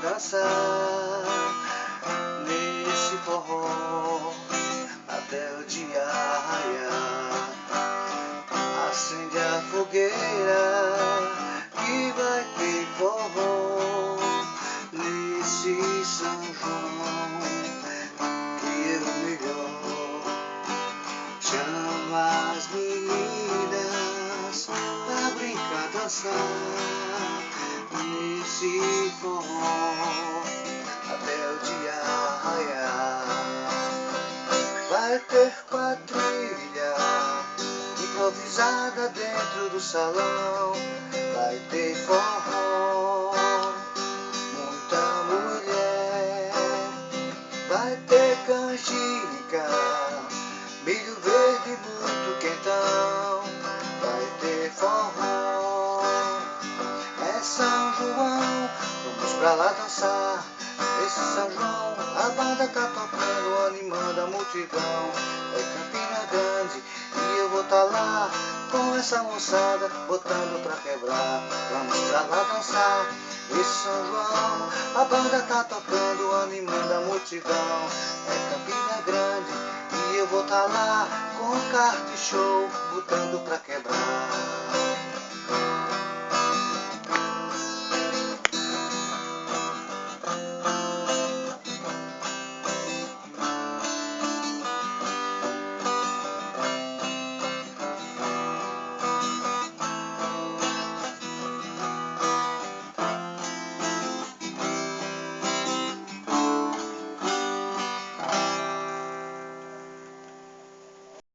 dançar nesse forró até o dia raiar. Acende a fogueira que vai ter forró nesse São João, que é o melhor. Chama as meninas pra brincar, dançar nesse forró até o dia raiar. Vai ter quadrilha improvisada dentro do salão, vai ter forró, muita mulher, vai ter canjica, milho verde muito quentão, vai ter forró. É São João, vamos pra lá dançar. Esse São João, a banda tá tocando, animando a multidão. É Campina Grande e eu vou tá lá com essa moçada, botando pra quebrar. Vamos pra lá dançar. Esse São João, a banda tá tocando, animando a multidão. É Campina Grande e eu vou tá lá com kart show, botando